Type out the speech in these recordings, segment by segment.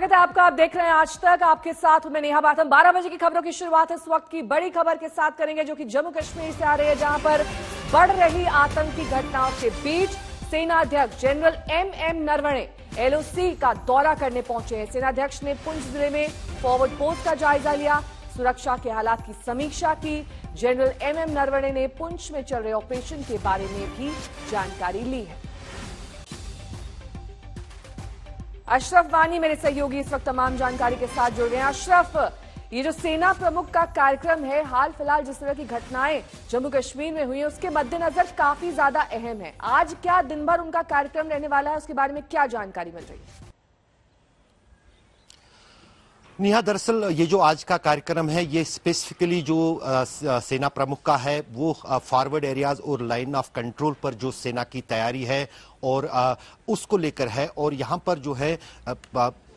स्वागत है आपका। आप देख रहे हैं आज तक, आपके साथ मैं नेहा बाथम। 12 बजे की खबरों की शुरुआत इस वक्त की बड़ी खबर के साथ करेंगे, जो कि जम्मू कश्मीर से आ रही है, जहां पर बढ़ रही आतंकी घटनाओं के बीच सेनाध्यक्ष जनरल एम नरवणे एलओसी का दौरा करने पहुंचे हैं। सेनाध्यक्ष ने पुंछ जिले में फॉरवर्ड पोस्ट का जायजा लिया, सुरक्षा के हालात की समीक्षा की। जनरल एम नरवणे ने पुंछ में चल रहे ऑपरेशन के बारे में भी जानकारी ली है। अशरफ वानी मेरे सहयोगी इस वक्त तमाम जानकारी के साथ जुड़ रहे हैं। अशरफ, ये जो सेना प्रमुख का कार्यक्रम है, हाल फिलहाल जिस तरह की घटनाएं जम्मू कश्मीर में हुई है, उसके मद्देनजर काफी ज्यादा अहम है। आज क्या दिन भर उनका कार्यक्रम रहने वाला है, उसके बारे में क्या जानकारी मिल रही है? नेहा, दरअसल ये जो आज का कार्यक्रम है, ये स्पेसिफिकली जो सेना प्रमुख का है, वो फॉरवर्ड एरियाज और लाइन ऑफ कंट्रोल पर जो सेना की तैयारी है और उसको लेकर है। और यहाँ पर जो है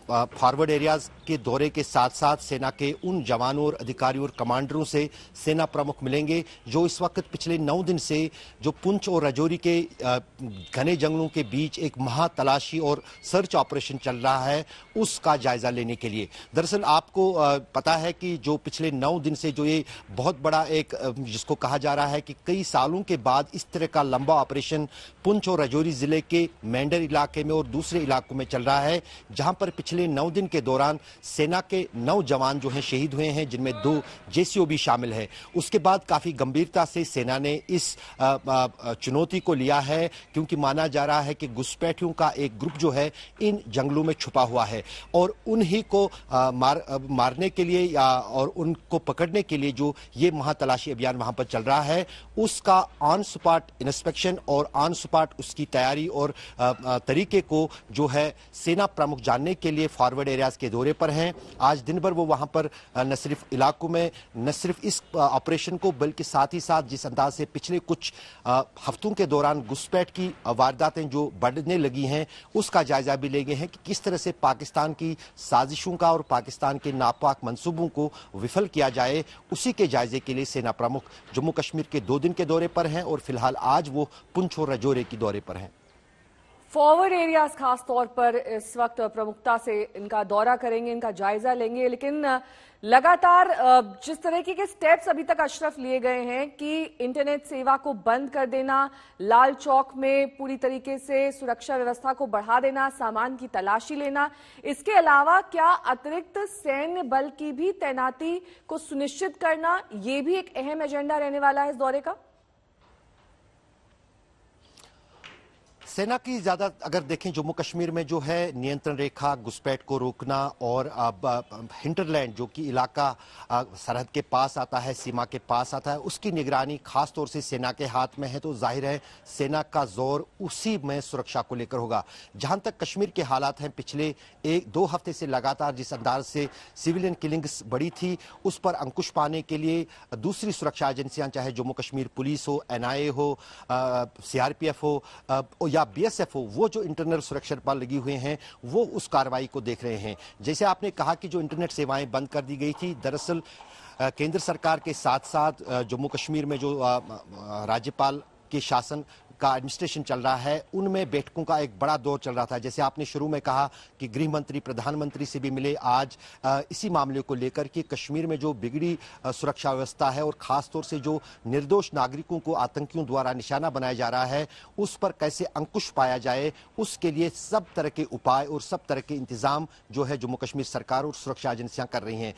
फॉरवर्ड एरियाज के दौरे के साथ साथ सेना के उन जवानों और अधिकारियों और कमांडरों से सेना प्रमुख मिलेंगे जो इस वक्त पिछले 9 दिन से जो पुंछ और राजौरी के घने जंगलों के बीच एक महातलाशी और सर्च ऑपरेशन चल रहा है, उसका जायजा लेने के लिए। दरअसल आपको पता है कि जो पिछले 9 दिन से जो ये बहुत बड़ा एक जिसको कहा जा रहा है कि कई सालों के बाद इस तरह का लंबा ऑपरेशन पुंछ और राजौरी जिले के मेंढर इलाके में और दूसरे इलाकों में चल रहा है, जहां पर पिछले 9 दिन के दौरान सेना के 9 जवान जो हैं शहीद हुए हैं, जिनमें 2 जेसीओ भी शामिल है। उसके बाद काफी गंभीरता से सेना ने इस चुनौती को लिया है, क्योंकि माना जा रहा है कि घुसपैठियों का एक ग्रुप जो है इन जंगलों में छुपा हुआ है और उन्हीं को मारने के लिए और उनको पकड़ने के लिए जो ये महातलाशी अभियान वहां पर चल रहा है, उसका ऑन स्पॉट इंस्पेक्शन और ऑन स्पॉट उसकी तैयारी और तरीके को जो है सेना प्रमुख जानने के लिए फॉरवर्ड एरियाज के दौरे पर हैं। आज दिन भर वो वहां पर न सिर्फ इलाकों में न सिर्फ इस ऑपरेशन को, बल्कि साथ ही साथ जिस अंदाज से पिछले कुछ हफ्तों के दौरान घुसपैठ की वारदातें जो बढ़ने लगी हैं, उसका जायजा भी लेंगे हैं कि किस तरह से पाकिस्तान की साजिशों का और पाकिस्तान के नापाक मंसूबों को विफल किया जाए। उसी के जायजे के लिए सेना प्रमुख जम्मू कश्मीर के 2 दिन के दौरे पर हैं और फिलहाल आज वो पुंछ और राजौरी के दौरे पर हैं। फॉरवर्ड एरियाज खास तौर पर इस वक्त प्रमुखता से इनका दौरा करेंगे, इनका जायजा लेंगे। लेकिन लगातार जिस तरह के स्टेप्स अभी तक अशरफ लिए गए हैं कि इंटरनेट सेवा को बंद कर देना, लाल चौक में पूरी तरीके से सुरक्षा व्यवस्था को बढ़ा देना, सामान की तलाशी लेना, इसके अलावा क्या अतिरिक्त सैन्य बल की भी तैनाती को सुनिश्चित करना, ये भी एक अहम एजेंडा रहने वाला है इस दौरे का? सेना की ज्यादा अगर देखें, जम्मू कश्मीर में जो है नियंत्रण रेखा, घुसपैठ को रोकना और हिंटरलैंड जो कि इलाका सरहद के पास आता है, सीमा के पास आता है, उसकी निगरानी खास तौर से सेना के हाथ में है। तो जाहिर है सेना का जोर उसी में सुरक्षा को लेकर होगा। जहां तक कश्मीर के हालात हैं, पिछले 1-2 हफ्ते से लगातार जिस अंदाज से सिविलियन किलिंग्स बढ़ी थी, उस पर अंकुश पाने के लिए दूसरी सुरक्षा एजेंसियां, चाहे जम्मू कश्मीर पुलिस हो, NIA हो, CRPF हो या BSF हो, वो जो इंटरनल सुरक्षा बल लगी हुए हैं, वो उस कार्रवाई को देख रहे हैं। जैसे आपने कहा कि जो इंटरनेट सेवाएं बंद कर दी गई थी, दरअसल केंद्र सरकार के साथ साथ जम्मू कश्मीर में जो राज्यपाल के शासन का एडमिनिस्ट्रेशन चल रहा है, उनमें बैठकों का एक बड़ा दौर चल रहा था। जैसे आपने शुरू में कहा कि गृह मंत्री प्रधानमंत्री से भी मिले आज इसी मामले को लेकर कि कश्मीर में जो बिगड़ी सुरक्षा व्यवस्था है और खास तौर से जो निर्दोष नागरिकों को आतंकियों द्वारा निशाना बनाया जा रहा है, उस पर कैसे अंकुश पाया जाए, उसके लिए सब तरह के उपाय और सब तरह के इंतजाम जो है जम्मू कश्मीर सरकार और सुरक्षा एजेंसियां कर रही हैं।